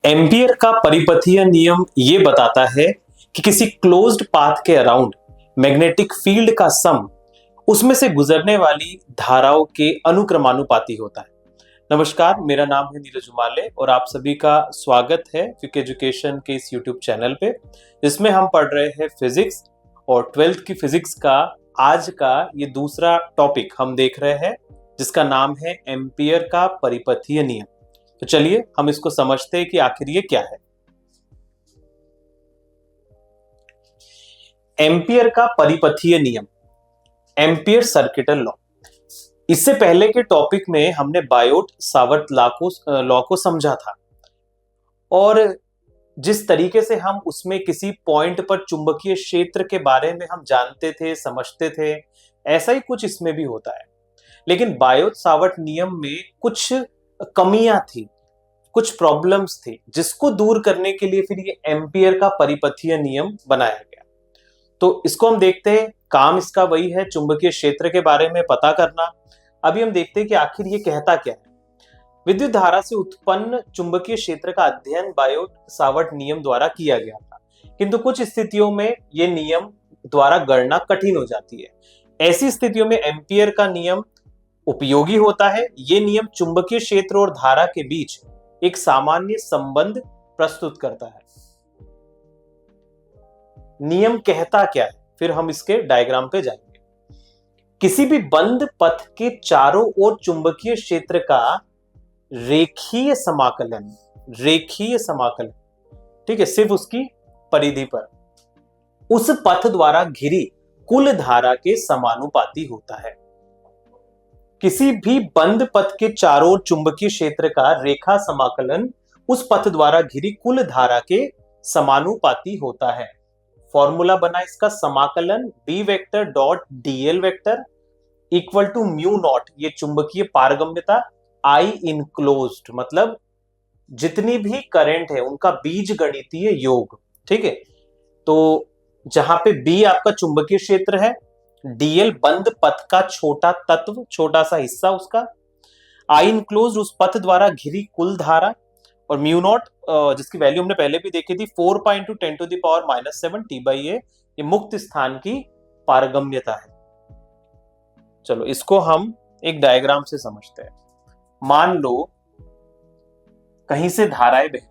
Ampere का परिपथीय नियम ये बताता है कि किसी क्लोज्ड पाथ के अराउंड मैग्नेटिक फील्ड का सम उसमें से गुजरने वाली धाराओं के अनुक्रमानुपाती होता है। नमस्कार, मेरा नाम है नीरज उमाले और आप सभी का स्वागत है क्विक एजुकेशन के इस यूट्यूब चैनल पे, जिसमें हम पढ़ रहे हैं फिजिक्स और 12th की फिजिक्स का आज का ये दूसरा टॉपिक हम देख रहे हैं, जिसका नाम है एम्पियर का परिपथीय नियम। तो चलिए हम इसको समझते हैं कि आखिर ये क्या है। एम्पियर का परिपथीय नियम, एम्पियर सर्किटल लॉ। इससे पहले के टॉपिक में हमने बायोट सावर्ट लॉ को समझा था और जिस तरीके से हम उसमें किसी पॉइंट पर चुंबकीय क्षेत्र के बारे में हम जानते थे, समझते थे, ऐसा ही कुछ इसमें भी होता है। लेकिन बायोट सावर्ट नियम में कुछ कमियां थी, कुछ प्रॉब्लम्स थी, जिसको दूर करने के लिए फिर ये एम्पियर का परिपथीय नियम बनाया गया। तो इसको हम देखते हैं, काम इसका वही है, चुंबकीय क्षेत्र के बारे में पता करना। अभी हम देखते हैं कि आखिर ये कहता क्या है। विद्युत धारा से उत्पन्न चुंबकीय क्षेत्र का अध्ययन बायोट सावर्ट नियम द्वारा किया गया था, किंतु कुछ स्थितियों में ये नियम द्वारा गणना कठिन हो जाती है। ऐसी स्थितियों में एम्पियर का नियम उपयोगी होता है। ये नियम चुंबकीय क्षेत्र और धारा के बीच एक सामान्य संबंध प्रस्तुत करता है। नियम कहता क्या है, फिर हम इसके डायग्राम पे जाएंगे। किसी भी बंद पथ के चारों ओर चुंबकीय क्षेत्र का रेखीय समाकलन, ठीक है, सिर्फ उसकी परिधि पर उस पथ द्वारा घिरी कुल धारा के समानुपाती होता है। किसी भी बंद पथ के चारों ओर चुंबकीय क्षेत्र का रेखा समाकलन उस पथ द्वारा घिरी कुल धारा के समानुपाती होता है। फॉर्मूला बना इसका, समाकलन B vector dot DL vector equal to mu naught, ये चुंबकीय पारगम्यता, आई इनक्लोज्ड मतलब जितनी भी करंट है उनका बीज गणितीय योग। ठीक है, तो जहां पे बी आपका चुंबकीय क्षेत्र है, डीएल बंद पथ का छोटा तत्व, छोटा सा हिस्सा उसका, आई इनक्लोज्ड उस पथ द्वारा घिरी कुल धारा, और म्यू नॉट जिसकी वैल्यू हमने पहले भी देखी थी 4 × 10⁻⁷ T/A, ये मुक्त स्थान की पारगम्यता है। चलो इसको हम एक डायग्राम से समझते हैं। मान लो कहीं से धाराएं बह रही,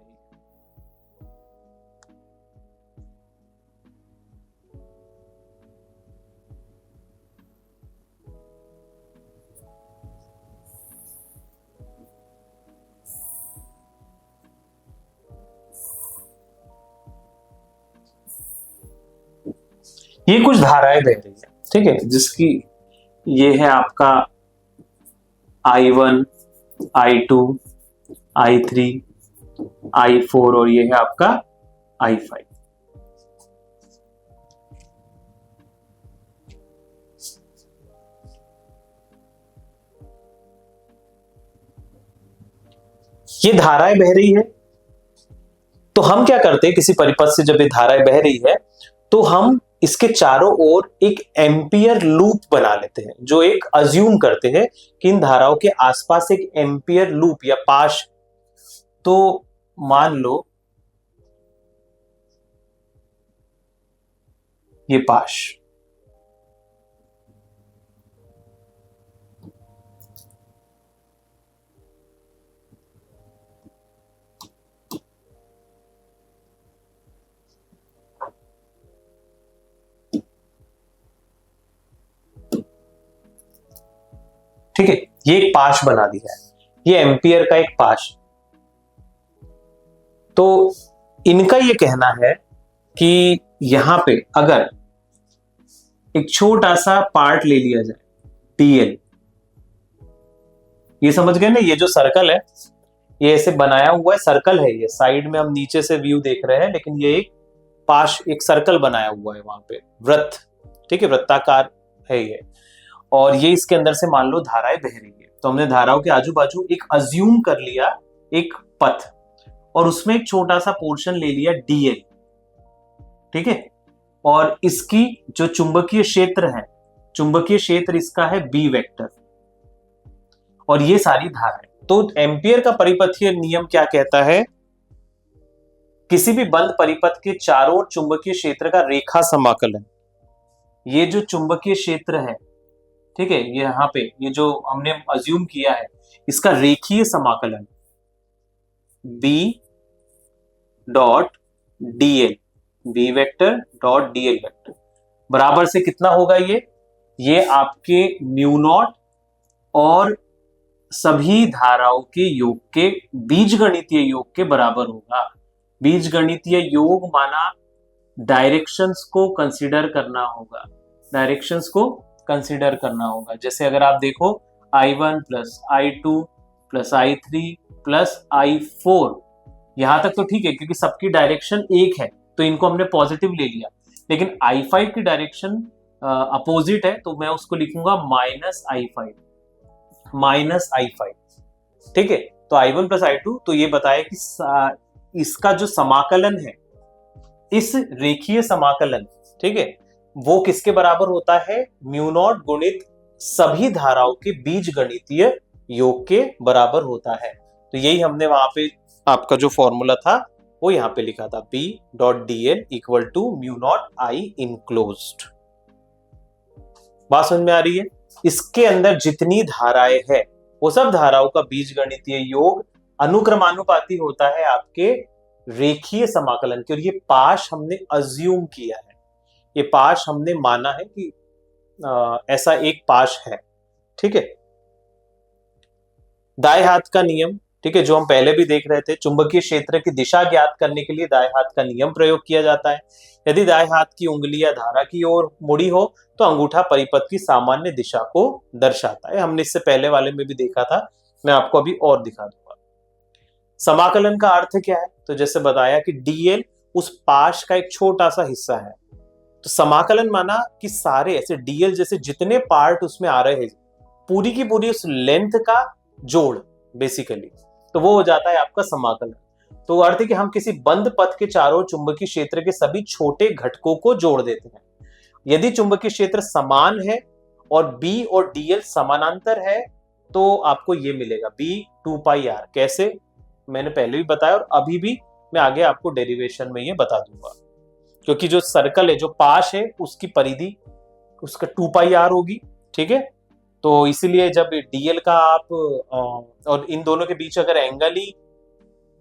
ये कुछ धाराएं बह रही है, ठीक है, जिसकी ये है आपका I1, I2, I3, I4 और ये है आपका I5। ये धाराएं बह रही है, तो हम क्या करते हैं, किसी परिपथ से जब ये धाराएं बह रही है तो हम इसके चारों ओर एक एम्पियर लूप बना लेते हैं, जो एक अज्यूम करते हैं कि इन धाराओं के आसपास एक एम्पियर लूप या पाश। तो मान लो ये पाश, ठीक है, ये एक पाश बना दिया है, ये एम्पियर का एक पाश। तो इनका ये कहना है कि यहां पे अगर एक छोटा सा पार्ट ले लिया जाए, डीएल, ये समझ गए ना, ये जो सर्कल है ये ऐसे बनाया हुआ है, सर्कल है ये, साइड में हम नीचे से व्यू देख रहे हैं, लेकिन ये एक पाश, एक सर्कल बनाया हुआ है वहां पे, वृत्त, ठीक है, वृत्ताकार है ये, और ये इसके अंदर से मान लो धाराएं बह रही है। तो हमने धाराओं के आजू बाजू एक अज्यूम कर लिया एक पथ, और उसमें एक छोटा सा पोर्शन ले लिया डीएल, ठीक है, और इसकी जो चुंबकीय क्षेत्र है, चुंबकीय क्षेत्र इसका है बी वेक्टर, और ये सारी धाराएं। तो एम्पियर का परिपथीय नियम क्या कहता है किसी भी बंद परिपथ के चारों ओर चुंबकीय क्षेत्र का रेखा समाकलन, ये जो चुंबकीय क्षेत्र है, ठीक है, ये यहाँ पे ये जो हमने अज्यूम किया है, इसका रेखीय समाकलन b dot dl, b vector dot dl vector बराबर से कितना होगा? ये आपके म्यू नॉट और सभी धाराओं के योग के बीजगणितीय योग के बराबर होगा। बीजगणितीय योग माना डायरेक्शंस को कंसीडर करना होगा, डायरेक्शंस को कंसीडर करना होगा। जैसे अगर आप देखो I1 plus I2 plus I3 plus I4, यहां तक तो ठीक है क्योंकि सबकी डायरेक्शन एक है, तो इनको हमने पॉजिटिव ले लिया। लेकिन I5 की डायरेक्शन अपोजिट है, तो मैं उसको लिखूंगा माइनस आई फाइव, ठीक है। तो I1 प्लस I2, तो ये बताया कि इसका जो समाकलन है, इस रेखीय समाकलन, ठीक है, वो किसके बराबर होता है? म्यू नॉट गुणित सभी धाराओं के बीजगणितीय योग के बराबर होता है। तो यही हमने वहां पे आपका जो फॉर्मूला था वो यहाँ पे लिखा था, B dot dl equal to mu naught I enclosed. बात समझ में आ रही है? इसके अंदर जितनी धाराएं है वो सब धाराओं का बीजगणितीय योग अनुक्रमानुपाती होता है आपके रेखीय समाकलन के। और ये पाश हमने अज्यूम किया है, ये पाश हमने माना है कि ऐसा एक पाश है, ठीक है। दाएं हाथ का नियम, ठीक है, जो हम पहले भी देख रहे थे, चुंबकीय क्षेत्र की दिशा ज्ञात करने के लिए दाएं हाथ का नियम प्रयोग किया जाता है। यदि दाएं हाथ की उंगलियां धारा की ओर मुड़ी हो तो अंगूठा परिपथ की सामान्य दिशा को दर्शाता है। हमने इससे पहले वाले में भी देखा था, मैं आपको अभी और दिखा दूंगा। समाकलन का अर्थ क्या है? तो जैसे बताया कि dl उस पाश का एक छोटा सा हिस्सा है, तो समाकलन माना कि सारे ऐसे dl जैसे जितने पार्ट उसमें आ रहे हैं, पूरी की पूरी उस लेंथ का जोड़ बेसिकली, तो वो हो जाता है आपका समाकलन। तो अर्थ है कि हम किसी बंद पथ के चारों चुंबकीय क्षेत्र के सभी छोटे घटकों को जोड़ देते हैं। यदि चुंबकीय क्षेत्र समान है और B और dl समानांतर है तो आपको ये मिलेगा B 2πr। कैसे? मैंने पहले भी बताया और अभी भी मैं आगे आपको डेरिवेशन में ये बता दूंगा, क्योंकि जो सर्कल है, जो पाश है, उसकी परिधि उसका 2πr होगी, ठीक है। तो इसीलिए जब dl का आप और इन दोनों के बीच अगर एंगल ही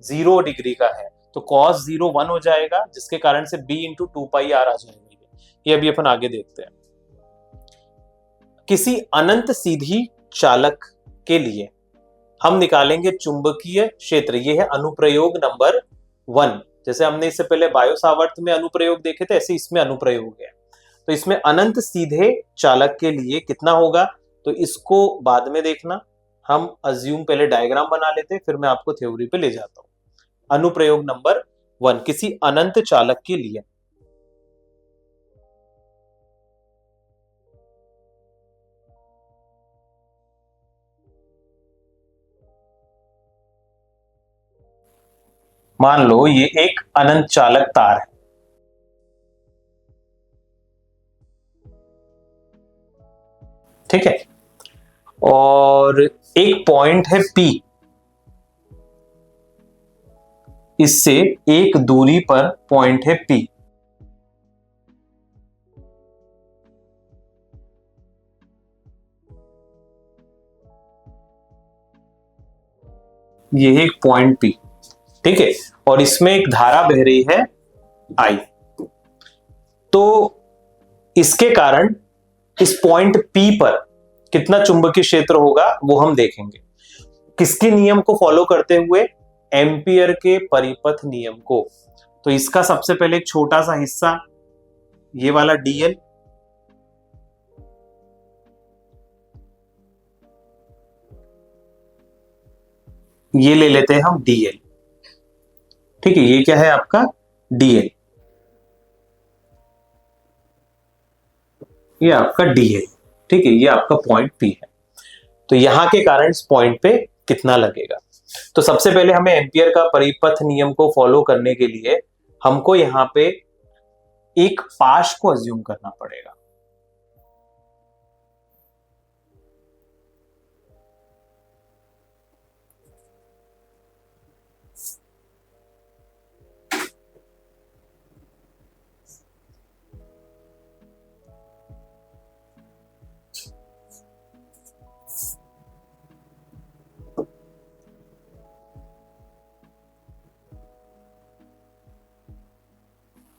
0 डिग्री का है तो cos 0 1 हो जाएगा, जिसके कारण से b इंटू 2πr आ जाएगा। ये अभी अपन आगे देखते हैं। किसी अनंत सीधी चालक के लिए हम निकालेंगे चुंबकीय क्षेत्र, ये है अनुप्रयोग नंबर 1। जैसे हमने इससे पहले बायो सावर्त में अनुप्रयोग देखे थे, ऐसे इसमें अनुप्रयोग है। तो इसमें अनंत सीधे चालक के लिए कितना होगा, तो इसको बाद में देखना, हम अज्यूम पहले डायग्राम बना लेते, फिर मैं आपको थ्योरी पे ले जाता हूं। अनुप्रयोग नंबर 1, किसी अनंत चालक के लिए मान लो ये एक अनंत चालक तार है, ठीक है, और एक पॉइंट है P, इससे एक दूरी पर पॉइंट है P। ये है एक पॉइंट P, ठीक है, और इसमें एक धारा बह रही है I। तो इसके कारण इस पॉइंट P पर कितना चुंबकीय क्षेत्र होगा वो हम देखेंगे। किसके नियम को फॉलो करते हुए? एम्पियर के परिपथ नियम को। तो इसका सबसे पहले एक छोटा सा हिस्सा, ये वाला dl, ये ले लेते हैं हम dl, ठीक है, ये क्या है आपका dl, ये आपका dl, ठीक है, ये आपका पॉइंट P है। तो यहां के कारण इस पॉइंट पे कितना लगेगा? तो सबसे पहले हमें एम्पियर का परिपथ नियम को फॉलो करने के लिए हमको यहां पे एक पाश को अज्यूम करना पड़ेगा।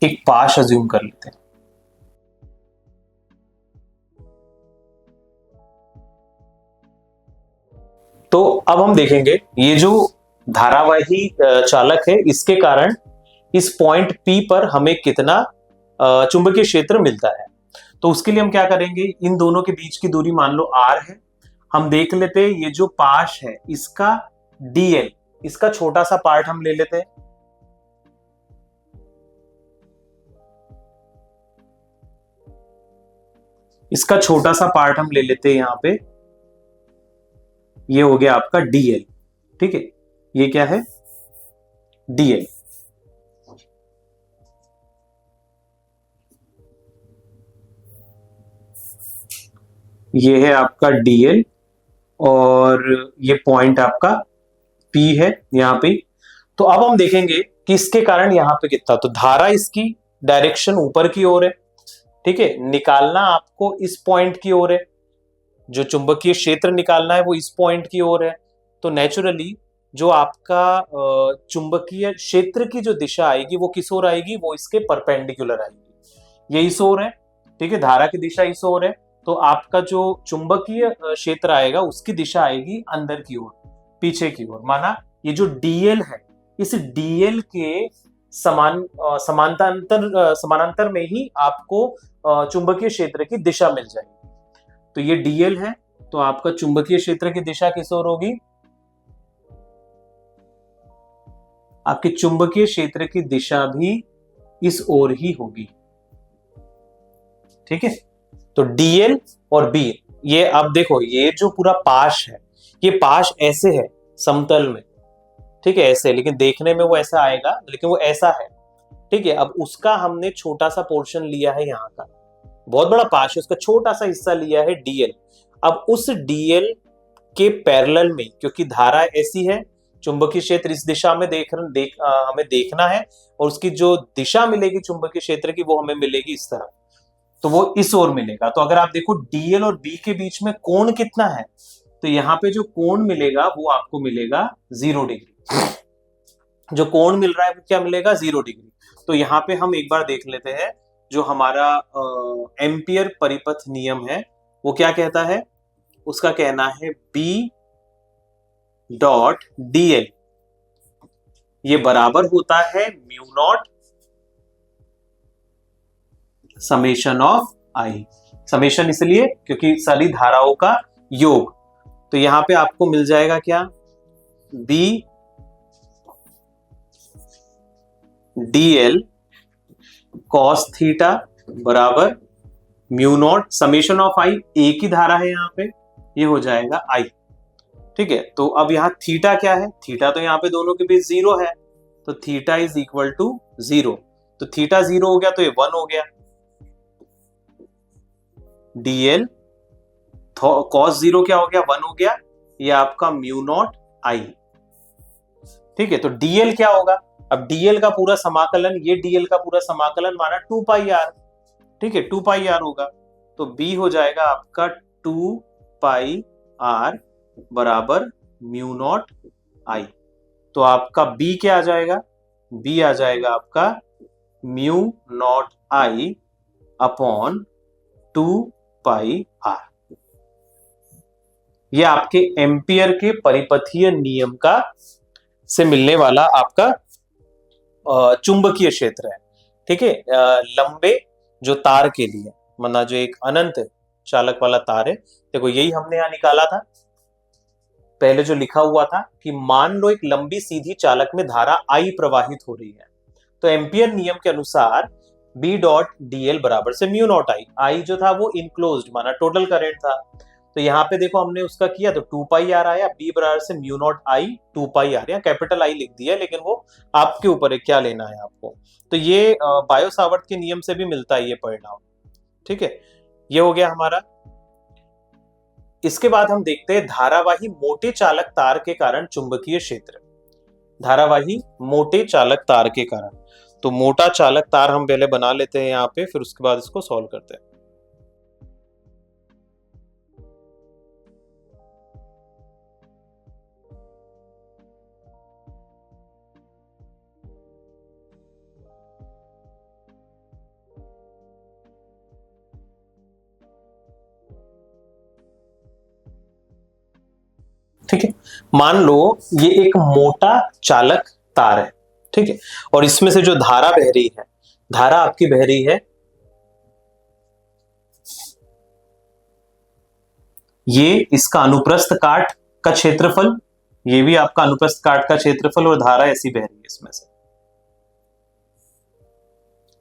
एक पाश अज्यूम कर लेते हैं। तो अब हम देखेंगे ये जो धारावाही चालक है, इसके कारण इस पॉइंट P पर हमें कितना चुंबकीय क्षेत्र मिलता है। तो उसके लिए हम क्या करेंगे, इन दोनों के बीच की दूरी मान लो R है। हम देख लेते हैं ये जो पाश है इसका dl, इसका छोटा सा पार्ट हम ले लेते हैं। इसका छोटा सा पार्ट हम ले लेते हैं यहां पे, ये हो गया आपका dl। ठीक है, ये क्या है, dl। ये है आपका dl और ये पॉइंट आपका P है यहां पे। तो अब हम देखेंगे कि इसके कारण यहां पे कितना, तो धारा इसकी डायरेक्शन ऊपर की ओर है। ठीक है, निकालना आपको इस पॉइंट की ओर है, जो चुंबकीय क्षेत्र निकालना है वो इस पॉइंट की ओर है। तो नेचुरली जो आपका चुंबकीय क्षेत्र की जो दिशा आएगी वो किस ओर आएगी, वो इसके परपेंडिकुलर आएगी, ये इस ओर है। ठीक है, धारा की दिशा इस ओर है, तो आपका जो चुंबकीय क्षेत्र आएगा उसकी दिशा आएगी अंदर की ओर, पीछे की ओर। माना ये जो डीएल है, इस डीएल के समानांतर में ही आपको चुंबकीय क्षेत्र की दिशा मिल जाएगी। तो ये डीएल है, तो आपका चुंबकीय क्षेत्र की दिशा किस ओर होगी, आपके चुंबकीय क्षेत्र की दिशा भी इस ओर ही होगी। ठीक है, तो डीएल और बी, ये अब देखो ये जो पूरा पाश है, ये पाश ऐसे है समतल में। ठीक है, ऐसे, लेकिन देखने में वो ऐसा आएगा, लेकिन वो ऐसा है। ठीक है, अब उसका हमने छोटा सा पोर्शन लिया है यहाँ का, बहुत बड़ा पाश है, उसका छोटा सा हिस्सा लिया है डीएल। अब उस डीएल के पैरेलल में, क्योंकि धारा ऐसी है, चुंबकीय क्षेत्र इस दिशा में हमें देखना है, और उसकी जो दिशा मिलेगी चुंबकीय क्षेत्र की वो हमें मिलेगी इस तरह, तो वो इस ओर मिलेगा। तो अगर आप देखो डीएल और बी के बीच में कोण कितना है, तो यहाँ पे जो कोण मिलेगा वो आपको मिलेगा 0 डिग्री। जो कोण मिल रहा है वो क्या मिलेगा, 0 डिग्री। तो यहाँ पे हम एक बार देख लेते हैं, जो हमारा एम्पियर परिपथ नियम है वो क्या कहता है, उसका कहना है B डॉट डीएल ये बराबर होता है mu naught summation of I. Summation इसलिए क्योंकि सारी धाराओं का योग। तो यहां पे आपको मिल जाएगा क्या, B डीएल कॉस थीटा बराबर म्यू नॉट समेशन ऑफ आई, एक ही धारा है यहाँ पे, ये हो जाएगा आई। ठीक है, तो अब यहाँ थीटा क्या है, थीटा तो यहाँ पे दोनों के बीच 0 है, तो थीटा इज इक्वल टू 0। तो थीटा 0 हो गया तो ये 1 हो गया, डीएल कॉस 0 क्या हो गया, 1 हो गया, ये आपका म्यू नॉट आई। ठीक है, तो डीएल क्या होगा, अब डीएल का पूरा समाकलन, ये डीएल का पूरा समाकलन माना 2 पाई आर। ठीक है, 2 पाई आर होगा, तो बी हो जाएगा आपका 2 पाई आर बराबर म्यू नॉट आई। तो आपका बी क्या आ जाएगा, बी आ जाएगा आपका mu naught I upon 2 pi R. ये आपके एम्पियर के परिपथीय नियम का से मिलने वाला आपका चुंबकीय क्षेत्र है। ठीक है, लंबे जो तार के लिए, माना जो एक अनंत चालक वाला तार है, देखो यही हमने यहां निकाला था पहले जो लिखा हुआ था कि मान लो एक लंबी सीधी चालक में धारा I प्रवाहित हो रही है, तो एम्पियर नियम के अनुसार B डॉट डीएल बराबर से म्यू नॉट आई। आई जो था वो इनक्लोज्ड माना टोटल करंट था, तो यहाँ पे देखो हमने उसका किया तो 2 पाई आर आया, B बराबर से mu naught I 2 pi R, या कैपिटल आई लिख दिया, लेकिन वो आपके ऊपर है क्या लेना है आपको। तो ये बायो सावर्त के नियम से भी मिलता है ये परिणाम। ठीक है, ये हो गया हमारा। इसके बाद हम देखते हैं धारावाही मोटे चालक तार के कारण चुंबकीय क्षेत्र। धारावाही मोटे चालक तार के कारण, तो मोटा चालक तार हम पहले बना लेते हैं यहाँ पे, फिर उसके बाद इसको सॉल्व करते हैं। मान लो ये एक मोटा चालक तार है, ठीक है, और इसमें से जो धारा बह रही है, धारा आपकी बह रही है, ये इसका अनुप्रस्थ काट का क्षेत्रफल, ये भी आपका अनुप्रस्थ काट का क्षेत्रफल, और धारा ऐसी बह रही है इसमें से।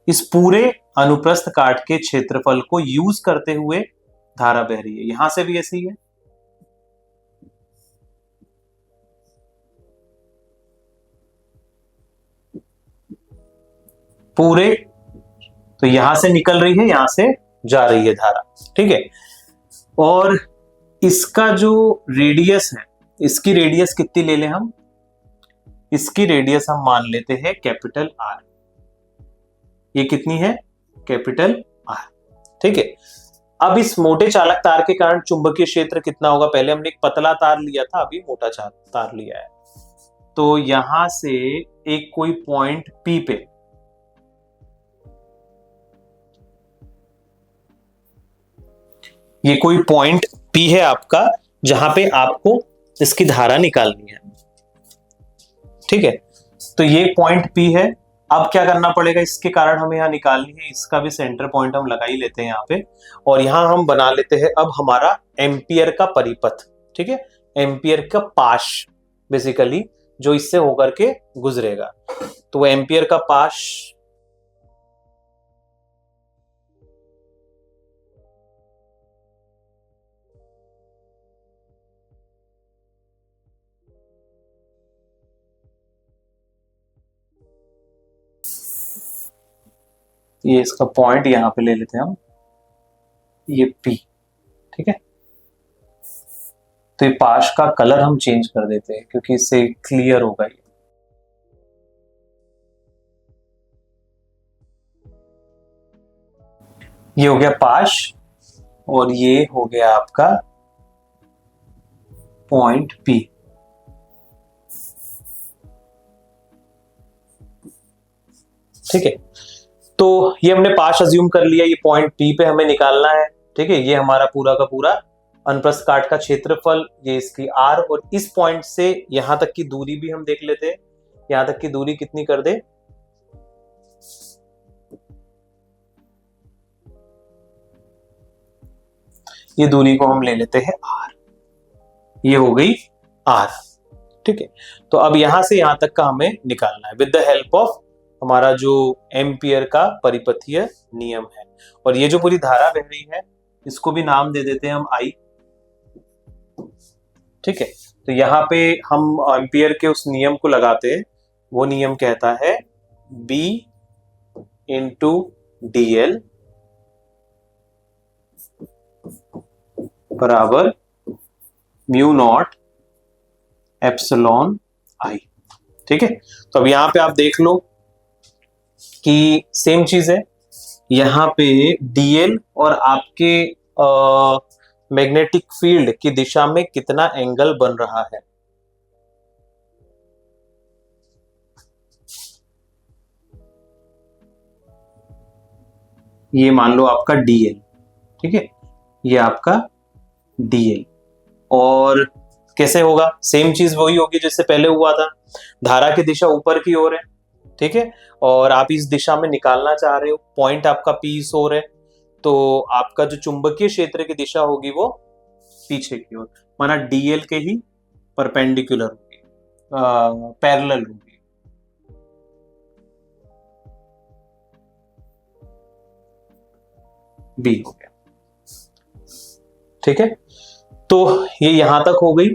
इस पूरे अनुप्रस्थ काट के क्षेत्रफल को यूज करते हुए धारा बह रही है, यहां से भी ऐसी है, पूरे, तो यहां से निकल रही है, यहां से जा रही है धारा, ठीक है। और इसका जो रेडियस है, इसकी रेडियस कितनी ले लें हम, इसकी रेडियस हम मान लेते हैं कैपिटल आर। ये कितनी है, कैपिटल आर, ठीक है। अब इस मोटे चालक तार के कारण चुंबकीय क्षेत्र कितना होगा, पहले हमने एक पतला तार लिया था, अभी मोटा तार लिया है, तो यहां से एक कोई पॉइंट पी पे, ये कोई पॉइंट पी है आपका, जहां पे आपको इसकी धारा निकालनी है, ठीक है। तो ये पॉइंट पी है। अब क्या करना पड़ेगा, इसके कारण हमें यहां निकालनी है, इसका भी सेंटर पॉइंट हम लगा ही लेते हैं यहाँ पे, और यहां हम बना लेते हैं अब हमारा एम्पियर का परिपथ, ठीक है, एम्पियर का पाश बेसिकली जो इससे होकर के गुजरेगा, तो एम्पियर का पाश ये इसका पॉइंट यहां पे ले लेते हैं हम, ये P, ठीक है। तो ये पाश का कलर हम चेंज कर देते हैं क्योंकि इससे क्लियर होगा ये हो गया पाश, और ये हो गया आपका पॉइंट P, ठीक है। तो ये हमने पाश अज्यूम कर लिया, ये पॉइंट P पे हमें निकालना है, ठीक है। ये हमारा पूरा का पूरा अनुप्रस्थ काट का क्षेत्रफल, ये इसकी R, और इस पॉइंट से यहां तक की दूरी भी हम देख लेते हैं, यहां तक की दूरी कितनी कर दे, ये दूरी को हम ले लेते हैं R, ये हो गई R, ठीक है। तो अब यहां से यहां तक का हमें निकालना है विद द हेल्प ऑफ हमारा जो एम्पियर का परिपथीय नियम है। और ये जो पूरी धारा बह रही है, इसको भी नाम दे देते हैं हम I, ठीक है। तो यहाँ पे हम एम्पियर के उस नियम को लगाते हैं, वो नियम कहता है B इंटू DL बराबर म्यू नॉट एप्सिलॉन I, ठीक है। तो अब यहाँ पे आप देख लो कि सेम चीज है, यहाँ पे DL और आपके मैग्नेटिक फील्ड की दिशा में कितना एंगल बन रहा है, ये मान लो आपका DL, ठीक है, ये आपका DL। और कैसे होगा, सेम चीज वही होगी जिससे पहले हुआ था, धारा की दिशा ऊपर की ओर है, ठीक है, और आप इस दिशा में निकालना चाह रहे हो, पॉइंट आपका P इस ओर है, तो आपका जो चुंबकीय क्षेत्र की दिशा होगी वो पीछे की ओर, माना DL के ही परपेंडिकुलर होगी, पैरेलल होगी। B हो गया, ठीक है। तो ये यहां तक हो गई,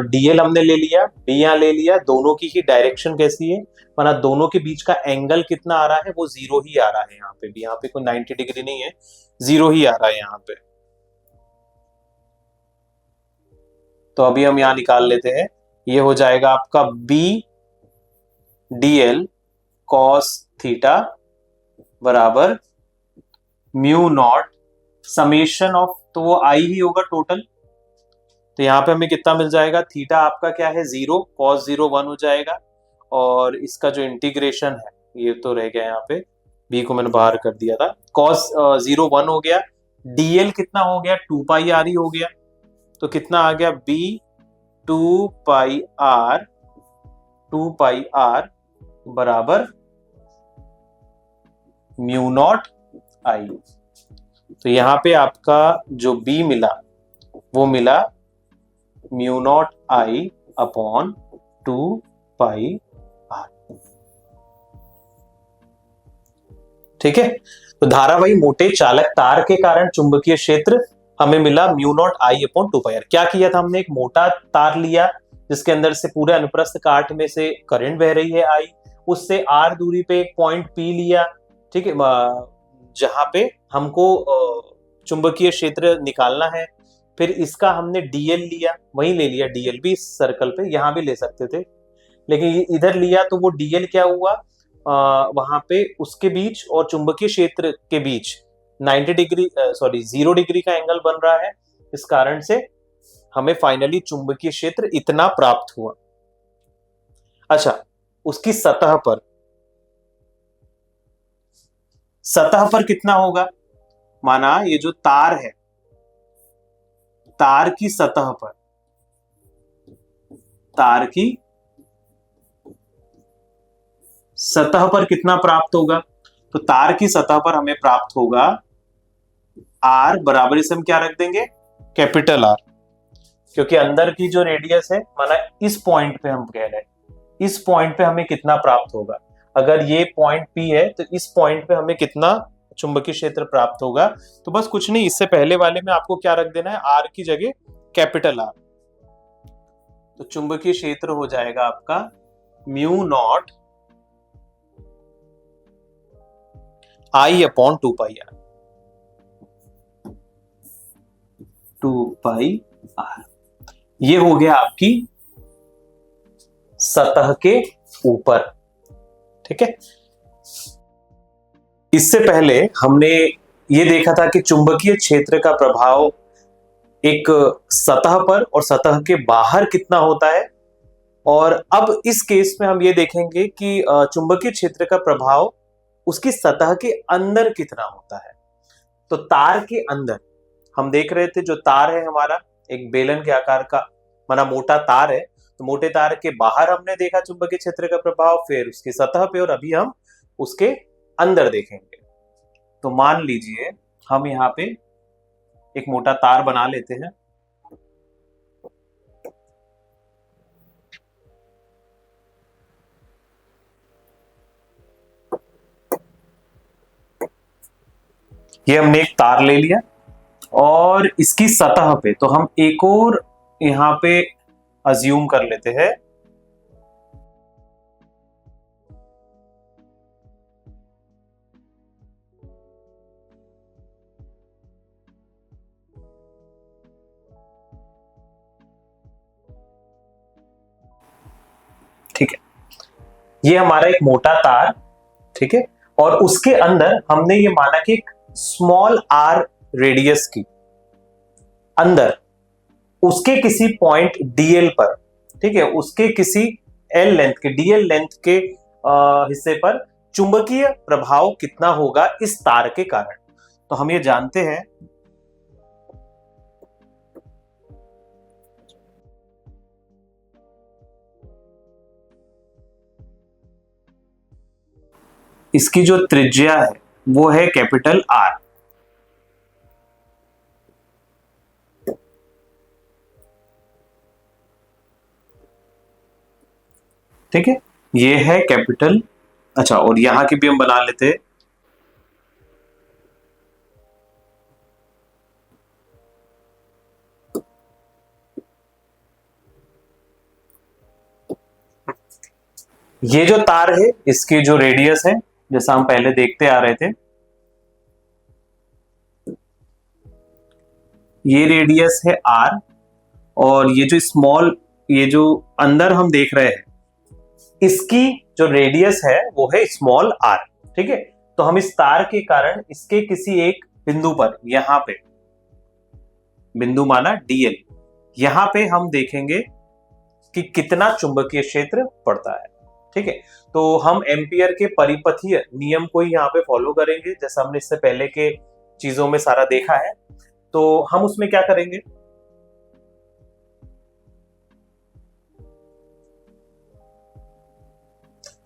DL हमने ले लिया, B यहां ले लिया, दोनों की ही डायरेक्शन कैसी है, माना दोनों के बीच का एंगल कितना आ रहा है, वो 0 ही आ रहा है, यहाँ पे भी, यहाँ पे कोई 90 डिग्री नहीं है, 0 ही आ रहा है यहाँ पे। तो अभी हम यहाँ निकाल लेते हैं, ये हो जाएगा आपका B DL cos थीटा बराबर म्यू नॉट समेशन ऑफ, तो वो I ही होगा टोटल, तो यहाँ पे हमें कितना मिल जाएगा, थीटा आपका क्या है 0, cos 0 1 हो जाएगा, और इसका जो इंटीग्रेशन है ये तो रह गया, यहाँ पे B को मैंने बाहर कर दिया था, cos 0 1 हो गया, DL कितना हो गया 2 पाई RE हो गया, तो कितना आ गया B 2 पाई आर बराबर म्यू नॉट आई। तो यहां पे आपका जो बी मिला वो मिला mu naught I upon 2 pi R. ठीक है, तो धारावाही मोटे चालक तार के कारण चुंबकीय क्षेत्र हमें मिला mu naught I upon 2 pi R. क्या किया था हमने, एक मोटा तार लिया जिसके अंदर से पूरे अनुप्रस्थ काट में से करंट बह रही है आई, उससे आर दूरी पे एक पॉइंट पी लिया, ठीक है, जहां पे हमको चुंबकीय क्षेत्र निकालना है। फिर इसका हमने डीएल लिया, वहीं ले लिया डीएल भी इस सर्कल पे, यहां भी ले सकते थे लेकिन इधर लिया तो वो डीएल क्या हुआ, वहां पे उसके बीच और चुंबकीय क्षेत्र के बीच 90 डिग्री 0 डिग्री का एंगल बन रहा है। इस कारण से हमें फाइनली चुंबकीय क्षेत्र इतना प्राप्त हुआ। अच्छा, उसकी सतह पर कितना होगा, माना ये जो तार है, तार की सतह पर कितना प्राप्त होगा, तो तार की सतह पर हमें प्राप्त होगा आर बराबर, इसे हम क्या रख देंगे, कैपिटल आर, क्योंकि अंदर की जो रेडियस है, माना इस पॉइंट पे हम कह रहे हैं, इस पॉइंट पे हमें कितना प्राप्त होगा, अगर ये पॉइंट पी है तो इस पॉइंट पे हमें कितना चुंबकीय क्षेत्र प्राप्त होगा। तो बस कुछ नहीं, इससे पहले वाले में आपको क्या रख देना है, आर की जगह कैपिटल आर। तो चुंबकीय क्षेत्र हो जाएगा आपका mu naught I upon 2 pi R. 2 pi R ये हो गया आपकी सतह के ऊपर। ठीक है, इससे पहले हमने ये देखा था कि चुंबकीय क्षेत्र का प्रभाव एक सतह पर और सतह के बाहर कितना होता है, और अब इस केस में हम ये देखेंगे कि चुंबकीय क्षेत्र का प्रभाव उसकी सतह के अंदर कितना होता है। तो तार के अंदर हम देख रहे थे, जो तार है हमारा एक बेलन के आकार का, माना मोटा तार है, तो मोटे तार के बाहर हमने देखा चुंबकीय क्षेत्र का प्रभाव, फिर उसकी सतह पे, और अभी हम उसके अंदर देखेंगे। तो मान लीजिए हम यहाँ पे एक मोटा तार बना लेते हैं, ये हमने एक तार ले लिया और इसकी सतह पे तो हम एक और यहाँ पे अज्यूम कर लेते हैं, ठीक है, ये हमारा एक मोटा तार, ठीक है, और उसके अंदर हमने ये माना कि एक स्मॉल आर रेडियस की अंदर उसके किसी पॉइंट डीएल पर, ठीक है, उसके किसी एल लेंथ के, डीएल लेंथ के हिस्से पर चुंबकीय प्रभाव कितना होगा इस तार के कारण। तो हम ये जानते हैं इसकी जो त्रिज्या है वो है कैपिटल आर। ठीक है, ये है कैपिटल, अच्छा, और यहां की भी हम बना लेते हैं, ये जो तार है इसकी जो रेडियस है, जैसा हम पहले देखते आ रहे थे, ये रेडियस है आर, और ये जो स्मॉल, ये जो अंदर हम देख रहे हैं, इसकी जो रेडियस है वो है स्मॉल आर। ठीक है, तो हम इस तार के कारण इसके किसी एक बिंदु पर, यहां पे बिंदु माना डीएल, यहां पे हम देखेंगे कि कितना चुंबकीय क्षेत्र पड़ता है। ठीक है, तो हम एम्पियर के परिपथीय नियम को ही यहाँ पे फॉलो करेंगे, जैसा हमने इससे पहले के चीजों में सारा देखा है। तो हम उसमें क्या करेंगे,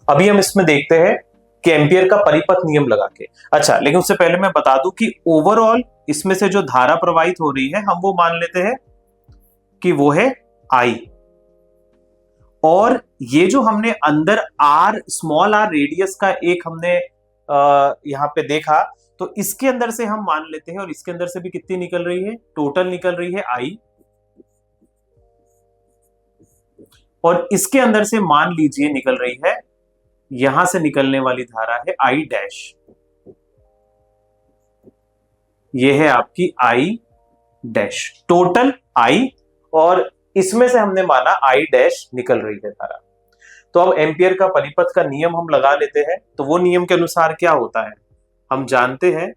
अभी हम इसमें देखते हैं कि एम्पियर का परिपथ नियम लगा के। अच्छा, लेकिन उससे पहले मैं बता दूं कि ओवरऑल इसमें से जो धारा प्रवाहित हो रही है हम वो मान लेते हैं कि वो है आई, और ये जो हमने अंदर आर, स्मॉल आर रेडियस का एक हमने यहां पे देखा, तो इसके अंदर से हम मान लेते हैं, और इसके अंदर से भी कितनी निकल रही है, टोटल निकल रही है आई, और इसके अंदर से मान लीजिए निकल रही है, यहां से निकलने वाली धारा है आई डैश, ये है आपकी आई डैश, टोटल आई, और इसमें से हमने माना आई डैश निकल रही है धारा। तो अब एम्पियर का परिपथ का नियम हम लगा लेते हैं। तो वो नियम के अनुसार क्या होता है, हम जानते हैं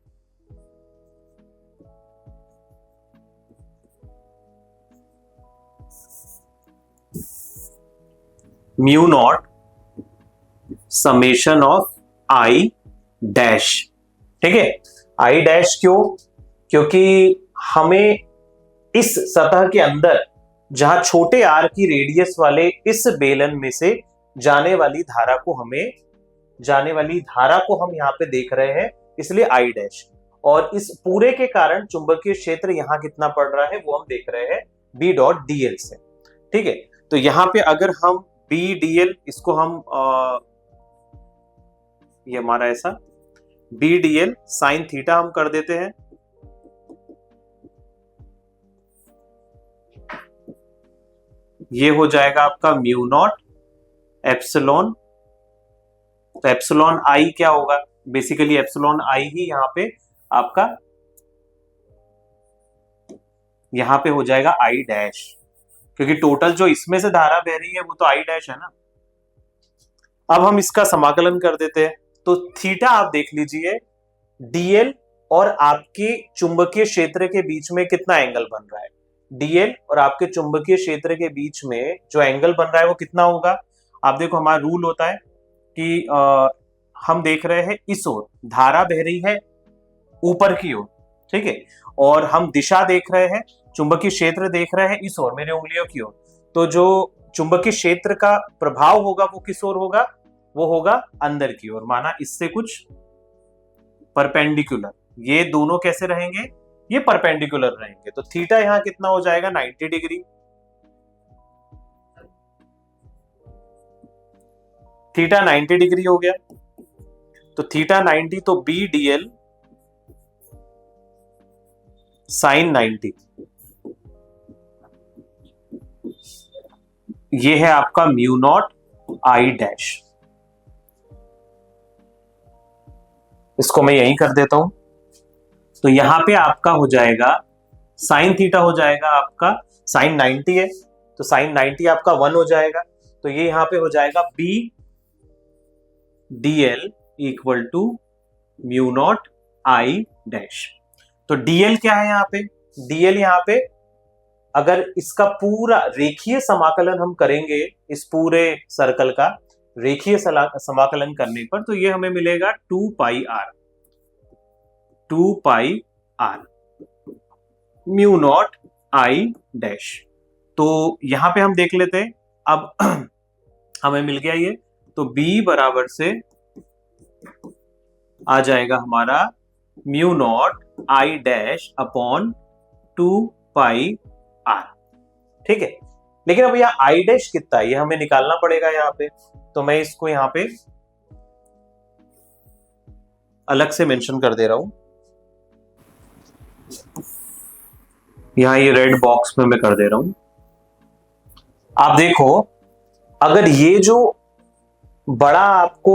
mu naught summation of I dash. ठीक है, आई डैश क्यों? क्योंकि हमें इस सतह के अंदर जहां छोटे आर की रेडियस वाले इस बेलन में से जाने वाली धारा को हम यहां पे देख रहे हैं, इसलिए आई डैश। और इस पूरे के कारण चुंबकीय क्षेत्र यहां कितना पड़ रहा है वो हम देख रहे हैं बी डॉट डीएल से। ठीक है, तो यहां पे अगर हम बी डीएल, इसको हम ये हमारा ऐसा बी डीएल साइन थीटा हम कर देते हैं, ये हो जाएगा आपका म्यू नॉट एप्सिलॉन। तो एप्सिलॉन आई क्या होगा, बेसिकली एप्सिलॉन आई ही यहां पे आपका यहां पे हो जाएगा आई डैश, क्योंकि टोटल जो इसमें से धारा बह रही है वो तो आई डैश है ना। अब हम इसका समाकलन कर देते हैं, तो थीटा आप देख लीजिए, डीएल और आपके चुंबकीय क्षेत्र के बीच में कितना एंगल बन रहा है, डीएल और आपके चुंबकीय क्षेत्र के बीच में जो एंगल बन रहा है वो कितना होगा। आप देखो, हमारा रूल होता है कि हम देख रहे हैं इस ओर धारा बह रही है ऊपर की ओर, ठीक है, और हम दिशा देख रहे हैं, चुंबकीय क्षेत्र देख रहे हैं इस ओर मेरे उंगलियों की ओर। तो जो चुंबकीय क्षेत्र का प्रभाव होगा वो किस ओर होगा, वो होगा अंदर की ओर, माना इससे कुछ परपेंडिकुलर। ये दोनों कैसे रहेंगे, ये परपेंडिकुलर रहेंगे। तो थीटा यहां कितना हो जाएगा, 90 डिग्री। थीटा 90 डिग्री हो गया, तो थीटा 90, तो बी डीएल साइन 90, ये है आपका म्यू नॉट आई डैश। इसको मैं यहीं कर देता हूं, तो यहां पे आपका हो जाएगा साइन थीटा हो जाएगा आपका, साइन 90 है तो साइन 90 आपका 1 हो जाएगा, तो ये यहां पे हो जाएगा B DL equal to mu naught I dash. तो डीएल क्या है यहाँ पे, डीएल यहाँ पे अगर इसका पूरा रेखीय समाकलन हम करेंगे, इस पूरे सर्कल का रेखीय समाकलन करने पर, तो ये हमें मिलेगा 2 pi R mu naught I dash. तो यहां पे हम देख लेते हैं, अब हमें मिल गया ये, तो B बराबर से आ जाएगा हमारा mu naught I dash upon 2 pi R. ठीक है, लेकिन अब यहाँ आई डैश कितना है ये हमें निकालना पड़ेगा यहाँ पे, तो मैं इसको यहाँ पे अलग से मेंशन कर दे रहा हूं, यहां ये रेड बॉक्स में मैं कर दे रहा हूं। आप देखो, अगर ये जो बड़ा आपको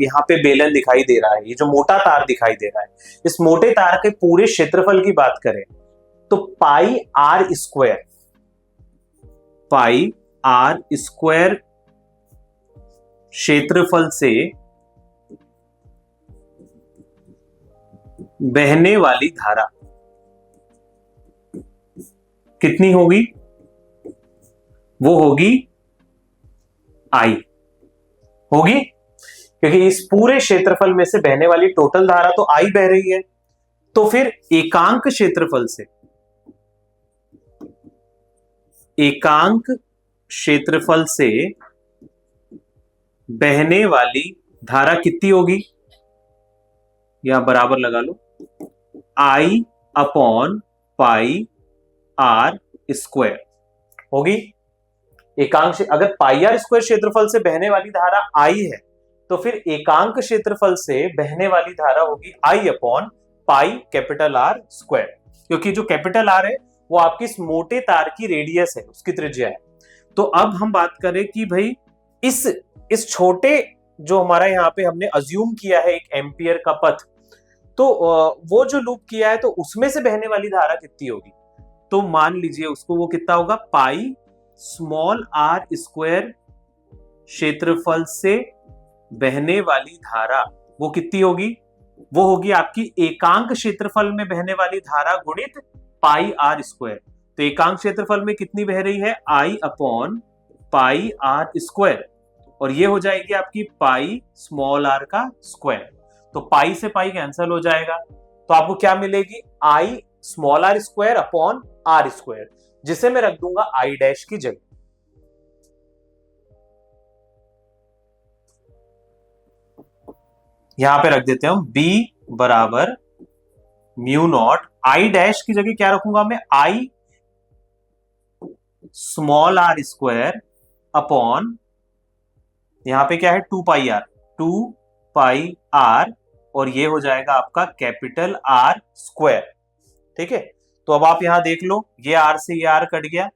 यहाँ पे बेलन दिखाई दे रहा है, ये जो मोटा तार दिखाई दे रहा है, इस मोटे तार के पूरे क्षेत्रफल की बात करें तो पाई आर स्क्वायर क्षेत्रफल से बहने वाली धारा कितनी होगी, वो होगी आई होगी, क्योंकि इस पूरे क्षेत्रफल में से बहने वाली टोटल धारा तो आई बह रही है। तो फिर एकांक क्षेत्रफल से बहने वाली धारा कितनी होगी, या बराबर लगा लो, I upon pi R square होगी। एकांक अगर पाई आर स्क्वायर क्षेत्रफल से बहने वाली धारा I है, तो फिर एकांक क्षेत्रफल से बहने वाली धारा होगी I upon pi capital R square, क्योंकि जो कैपिटल आर है वो आपकी इस मोटे तार की रेडियस है, उसकी त्रिज्या है। तो अब हम बात करें कि भाई इस छोटे, जो हमारा यहाँ पे हमने अज्यूम किया है एक एम्पियर का पथ, तो वो जो लूप किया है तो उसमें से बहने वाली धारा कितनी होगी, तो मान लीजिए उसको वो कितना होगा, पाई स्मॉल आर स्क्वायर क्षेत्रफल से बहने वाली धारा वो कितनी होगी, वो होगी आपकी एकांक क्षेत्रफल में बहने वाली धारा गुणित पाई आर स्क्वायर। तो एकांक क्षेत्रफल में कितनी बह रही है, आई अपॉन पाई आर स्क्वायर, और ये हो जाएगी आपकी पाई स्मॉल आर का स्क्वायर। तो पाई से पाई कैंसिल हो जाएगा, तो आपको क्या मिलेगी, I small R square upon R square, जिसे मैं रख दूंगा आई डैश की जगह। यहां पे रख देते हैं हम b बराबर म्यू नॉट, आई डैश की जगह क्या रखूंगा मैं, I small R square upon, यहां पे क्या है, टू पाई आर, और ये हो जाएगा आपका कैपिटल आर स्क्वायर। ठीक है, तो अब आप यहां देख लो, ये आर से ये आर कट गया,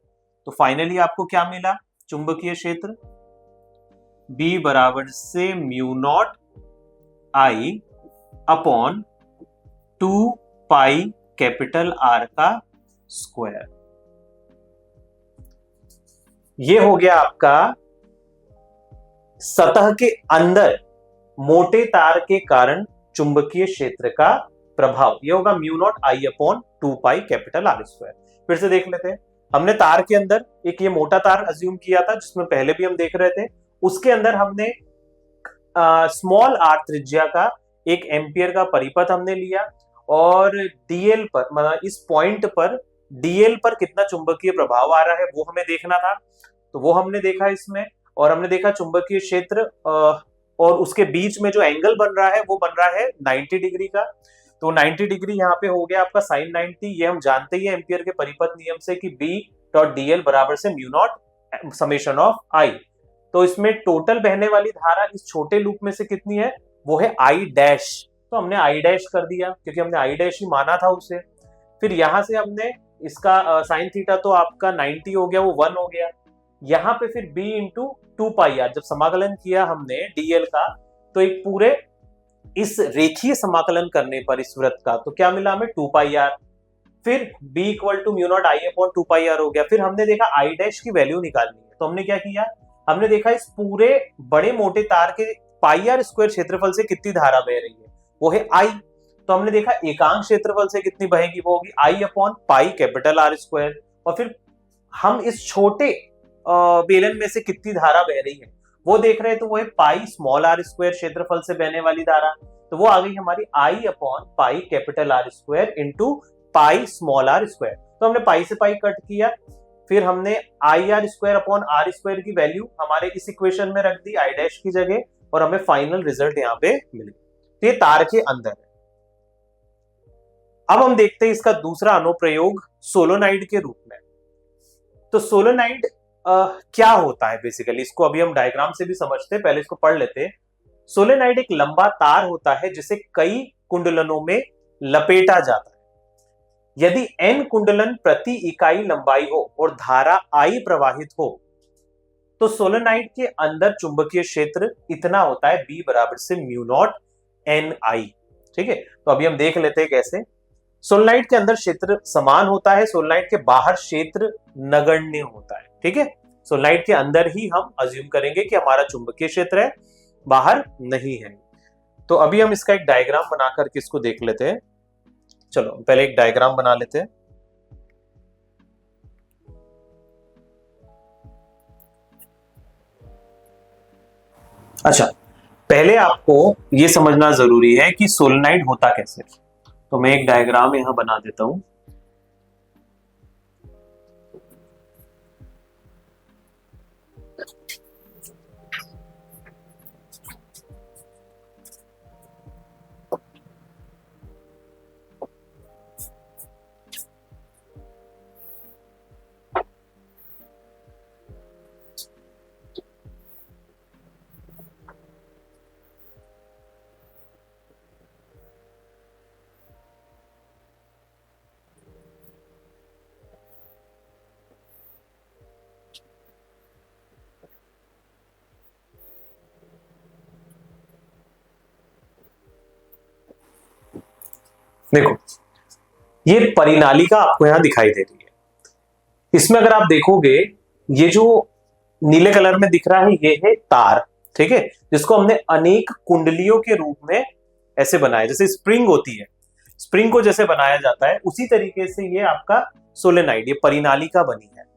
तो फाइनली आपको क्या मिला, चुंबकीय क्षेत्र B बराबर से mu naught I upon 2 pi capital are का स्क्वायर। ये हो गया आपका सतह के अंदर मोटे तार के कारण चुंबकीय क्षेत्र का प्रभाव, ये होगा mu naught I upon 2 pi capital R square. फिर से देख लेते हैं, हमने तार के अंदर एक ये मोटा तार अज्यूम किया था, जिसमें पहले भी हम देख रहे थे, उसके अंदर हमने स्मॉल आर त्रिज्या का एक एम्पियर का परिपथ हमने लिया, और डीएल पर, मतलब इस पॉइंट पर डीएल पर कितना चुंबकीय प्रभाव आ रहा है वो हमें देखना था, तो वो हमने देखा इसमें। और हमने देखा चुंबकीय क्षेत्र और उसके बीच में जो एंगल बन रहा है वो बन रहा है 90 डिग्री का, तो 90 डिग्री यहाँ पे हो गया आपका साइन 90। ये हम जानते ही है एम्पियर के परिपथ नियम से कि बी डॉट डीएल बराबर से mu naught summation of I. तो इसमें टोटल बहने वाली धारा इस छोटे लूप में से कितनी है, वो है आई डैश, तो हमने आई डैश कर दिया क्योंकि हमने आई डैश ही माना था उसे। फिर यहां से हमने इसका साइन थीटा तो आपका 90 हो गया, वो 1 हो गया। यहाँ पे फिर b इंटू 2 पाई आर, जब समाकलन किया हमने डीएल का, तो एक पूरे इस रेखीय समाकलन करने पर इस वृत्त का, तो क्या मिला हमें 2 पाई आर। फिर b equal to mu naught I upon 2 pi R हो गया। फिर हमने देखा आई डैश की वैल्यू निकालनी है, तो हमने क्या किया, हमने देखा इस पूरे बड़े मोटे तार के पाई आर स्क्वायर क्षेत्रफल से कितनी धारा बह रही है, वो है आई। तो हमने देखा एकांक क्षेत्रफल से कितनी बहेगी, वो होगी I upon pi capital R square. और फिर हम इस छोटे बेलन में से कितनी धारा बह रही है वो देख रहे हैं, तो वो है पाई स्मॉल आर स्क्वायर क्षेत्रफल से बहने वाली धारा, तो वो आ गई हमारी I upon pi capital R square into pi small R square. तो हमने पाई से पाई कट किया, फिर हमने I R square upon R square की वैल्यू हमारे इस इक्वेशन में रख दी आई डैश की जगह, और हमें फाइनल रिजल्ट यहाँ पे मिले। तो ये तार के अंदर है। अब हम देखते हैं इसका दूसरा अनुप्रयोग सोलोनाइड के रूप में। तो सोलोनाइड क्या होता है बेसिकली, इसको अभी हम डायग्राम से भी समझते हैं, पहले इसको पढ़ लेते हैं। सोलेनाइड एक लंबा तार होता है जिसे कई कुंडलनों में लपेटा जाता है। यदि n कुंडलन प्रति इकाई लंबाई हो और धारा I प्रवाहित हो, तो सोलेनाइड के अंदर चुंबकीय क्षेत्र इतना होता है B बराबर से म्यू नॉट एन आई। ठीक है, तो अभी हम देख लेते हैं कैसे। सोलेनाइड के अंदर क्षेत्र समान होता है, सोलेनाइड के बाहर क्षेत्र नगण्य होता है। ठीक है, सोलेनाइड के अंदर ही हम अज्यूम करेंगे कि हमारा चुंबकीय क्षेत्र है, बाहर नहीं है। तो अभी हम इसका एक डायग्राम बनाकर के इसको देख लेते हैं। चलो पहले एक डायग्राम बना लेते हैं। अच्छा, पहले आपको यह समझना जरूरी है कि सोलेनाइड होता कैसे, तो मैं एक डायग्राम यहां बना देता हूं। देखो ये परिनालिका आपको यहां दिखाई दे रही है। इसमें अगर आप देखोगे ये जो नीले कलर में दिख रहा है ये है तार, ठीक है, जिसको हमने अनेक कुंडलियों के रूप में ऐसे बनाया, जैसे स्प्रिंग होती है, स्प्रिंग को जैसे बनाया जाता है उसी तरीके से ये आपका सोलेनाइड, ये परिनालिका बनी है।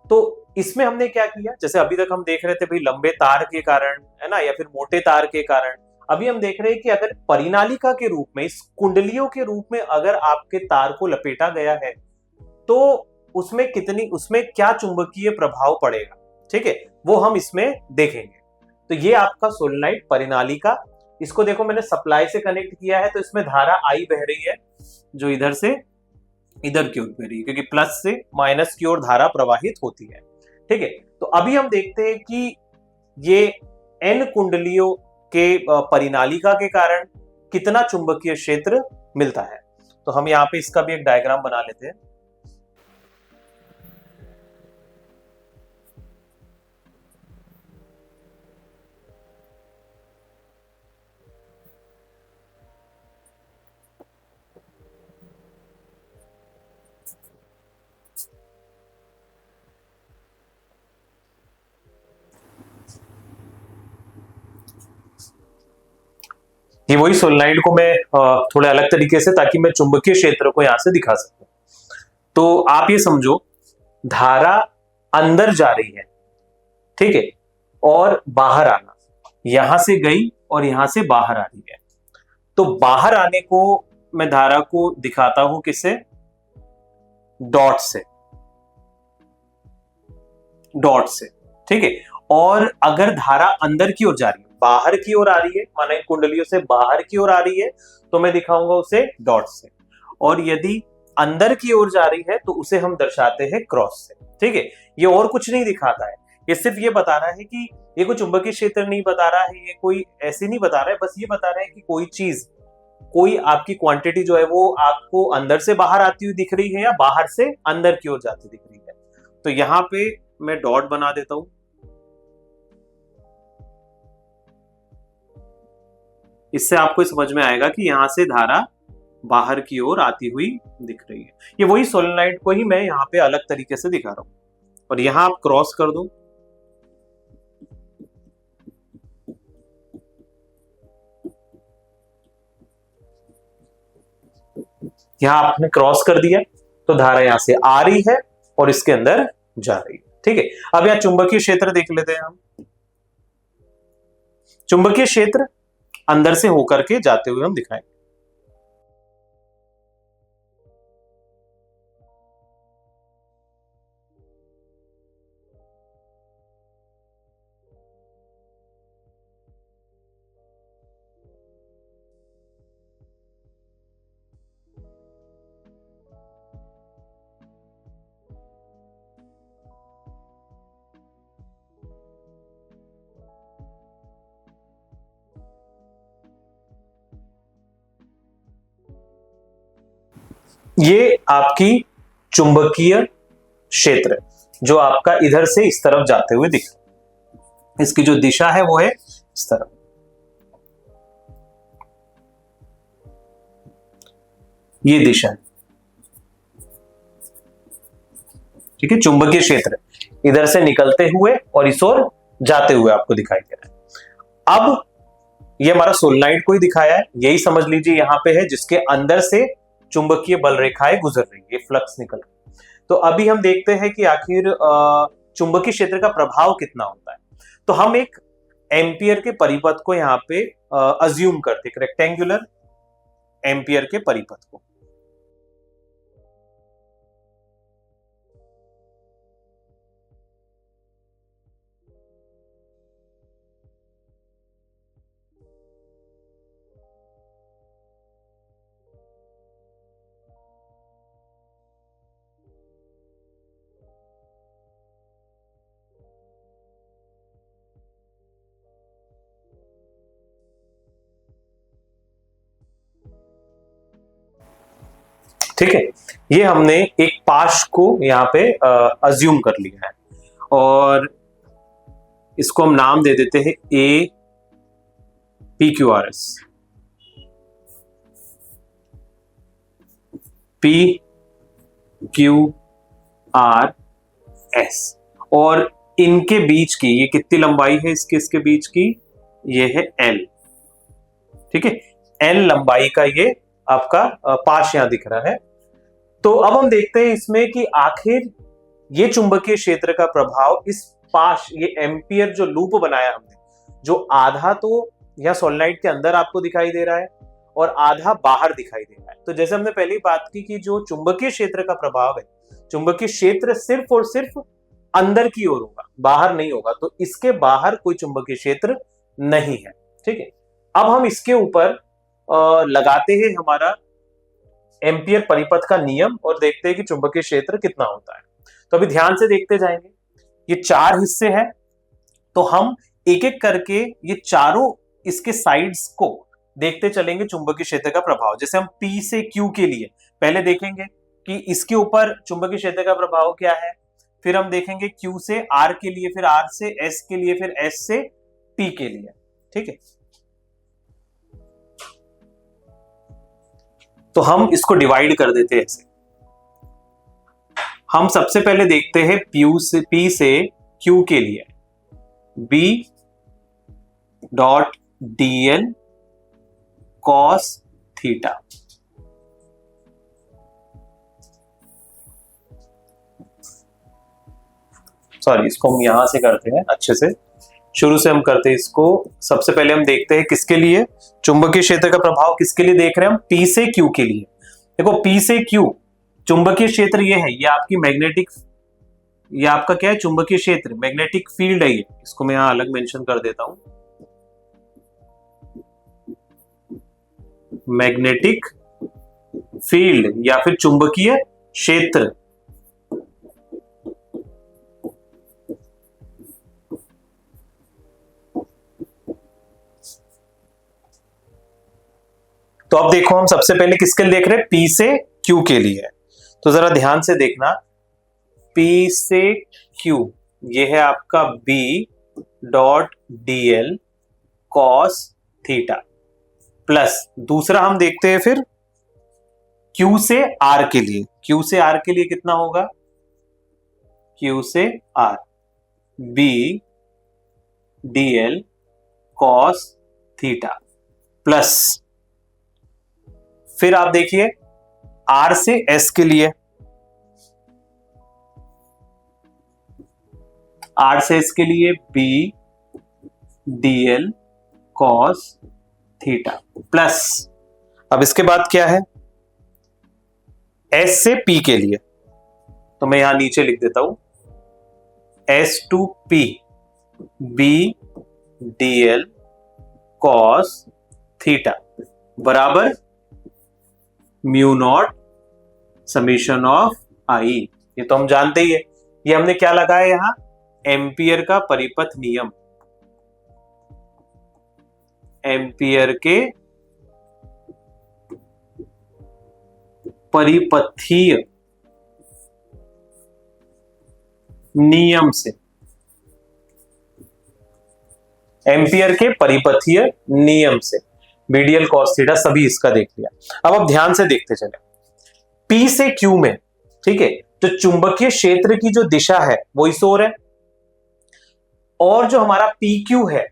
तो इसमें हमने क्या किया, जैसे अभी तक हम देख रहे थे भाई लंबे तार के कारण, है ना, या फिर मोटे तार के कारण, अभी हम देख रहे हैं कि अगर परिनालिका के रूप में, इस कुंडलियों के रूप में अगर आपके तार को लपेटा गया है तो उसमें क्या चुंबकीय प्रभाव पड़ेगा, ठीक है, वो हम इसमें देखेंगे। तो ये आपका सोलेनाइड परिनालिका, इसको देखो मैंने सप्लाई से कनेक्ट किया है, तो इसमें धारा आई बह रही है जो इधर से इधर की ओर बह रही है, क्योंकि प्लस से माइनस की ओर धारा प्रवाहित होती है, ठीक है। तो अभी हम देखते हैं कि ये एन कुंडलियों के परिनालिका के कारण कितना चुंबकीय क्षेत्र मिलता है। तो हम यहाँ पे इसका भी एक डायग्राम बना लेते हैं। ये वही सोलेनाइड को मैं थोड़े अलग तरीके से, ताकि मैं चुंबकीय क्षेत्र को यहां से दिखा सकूं। तो आप ये समझो धारा अंदर जा रही है, ठीक है, और बाहर आना, यहां से गई और यहां से बाहर आ रही है। तो बाहर आने को मैं धारा को दिखाता हूं किससे, डॉट से, डॉट से, ठीक है। और अगर धारा अंदर की ओर जा रही है, बाहर की ओर आ रही है, माना इन कुंडलियों से बाहर की ओर आ रही है, तो मैं दिखाऊंगा उसे डॉट से। और यदि अंदर की ओर जा रही है तो उसे हम दर्शाते हैं क्रॉस से, ठीक है। ये और कुछ नहीं दिखाता है, ये सिर्फ ये बता रहा है कि ये कोई चुंबकीय क्षेत्र नहीं बता रहा है, ये कोई ऐसे नहीं बता रहा है, बस ये बता रहा है कि कोई चीज, कोई आपकी क्वांटिटी जो है वो आपको अंदर से बाहर आती हुई दिख रही है या बाहर से अंदर की ओर जाती दिख रही है। तो यहां पे मैं डॉट बना देता हूं, इससे आपको समझ में आएगा कि यहां से धारा बाहर की ओर आती हुई दिख रही है। ये वही सोलेनाइड को ही मैं यहाँ पे अलग तरीके से दिखा रहा हूं। और यहां आप क्रॉस कर दो, यहां आपने क्रॉस कर दिया तो धारा यहां से आ रही है और इसके अंदर जा रही है, ठीक है। अब यहां चुंबकीय क्षेत्र देख लेते हैं हम। चुंबकीय क्षेत्र अंदर से होकर के जाते हुए हम दिखाएंगे। ये आपकी चुंबकीय क्षेत्र जो आपका इधर से इस तरफ जाते हुए दिख रहा है, इसकी जो दिशा है वो है इस तरफ, ये दिशा है, ठीक है। चुंबकीय क्षेत्र इधर से निकलते हुए और इस ओर जाते हुए आपको दिखाई दे रहा है। अब ये हमारा सोलेनाइड को ही दिखाया है, यही समझ लीजिए यहां पे है, जिसके अंदर से चुंबकीय बल रेखाएं गुजर रही है, फ्लक्स निकल रही है। तो अभी हम देखते हैं कि आखिर चुंबकीय क्षेत्र का प्रभाव कितना होता है। तो हम एक एम्पियर के परिपथ को यहाँ पे अज्यूम करते हैं, रेक्टेंगुलर एम्पियर के परिपथ को। ठीक है, ये हमने एक पाश को यहाँ पे अज्यूम कर लिया है और इसको हम नाम दे देते हैं A P Q R S. P Q R S, और इनके बीच की ये कितनी लंबाई है इसके बीच की, ये है L। ठीक है, L लंबाई का ये आपका पाश यहां दिख रहा है। तो अब हम देखते हैं इसमें कि आखिर ये चुंबकीय क्षेत्र का प्रभाव इस पाश, ये एम्पियर जो लूप बनाया हमने, जो आधा तो यह सोलेनोइड के अंदर आपको दिखाई दे रहा है और आधा बाहर दिखाई दे रहा है। तो जैसे हमने पहले बात की कि जो चुंबकीय क्षेत्र का प्रभाव है, चुंबकीय क्षेत्र सिर्फ और सिर्फ अंदर की ओर होगा, बाहर नहीं होगा। तो इसके बाहर कोई चुंबकीय क्षेत्र नहीं है। ठीक है, अब हम इसके ऊपर लगाते हैं हमारा एम्पियर परिपथ का नियम और देखते हैं कि चुंबकीय क्षेत्र कितना होता है। तो अभी ध्यान से देखते जाएंगे, ये 4 हिस्से हैं, तो हम एक एक करके ये चारों इसके साइड्स को देखते चलेंगे चुंबकीय क्षेत्र का प्रभाव। जैसे हम P से Q के लिए पहले देखेंगे कि इसके ऊपर चुंबकीय क्षेत्र का प्रभाव क्या है, फिर हम देखेंगे Q से R के लिए, फिर R से S के लिए, फिर S से P के लिए। ठीक है, तो हम इसको डिवाइड कर देते हैं ऐसे। हम सबसे पहले देखते हैं P से Q के लिए, B dot dl cos theta. Sorry, इसको हम यहां से करते हैं, अच्छे से शुरू से हम करते हैं इसको। सबसे पहले हम देखते हैं किसके लिए चुंबकीय क्षेत्र का प्रभाव किसके लिए देख रहे हैं हम, P से Q के लिए। देखो P से Q चुंबकीय क्षेत्र ये है, ये आपकी मैग्नेटिक, ये आपका क्या है, चुंबकीय क्षेत्र, मैग्नेटिक फील्ड है ये। इसको मैं यहां अलग मेंशन कर देता हूं, मैग्नेटिक फील्ड या फिर चुंबकीय क्षेत्र। तो अब देखो हम सबसे पहले किसके लिए देख रहे हैं, P से Q के लिए। तो जरा ध्यान से देखना, P से Q ये है आपका B dot dl cos theta, plus दूसरा हम देखते हैं फिर Q से R के लिए। Q से R के लिए कितना होगा, Q से R B dl cos theta, plus फिर आप देखिए R से S के लिए, R से S के लिए B dl cos theta, plus अब इसके बाद क्या है, S से P के लिए, तो मैं यहां नीचे लिख देता हूं S to P B dl cos theta बराबर म्यू नॉट समीशन ऑफ आई। ये तो हम जानते ही है, ये हमने क्या लगाया यहां, एम्पियर का परिपथ नियम, एम्पियर के परिपथीय नियम से, एम्पियर के परिपथीय नियम से बीडीएल कॉस थीटा, सभी इसका देख लिया। अब आप ध्यान से देखते चले, P से Q में, ठीक है, जो चुंबकीय क्षेत्र की जो दिशा है वो इस ओर है, और जो हमारा PQ है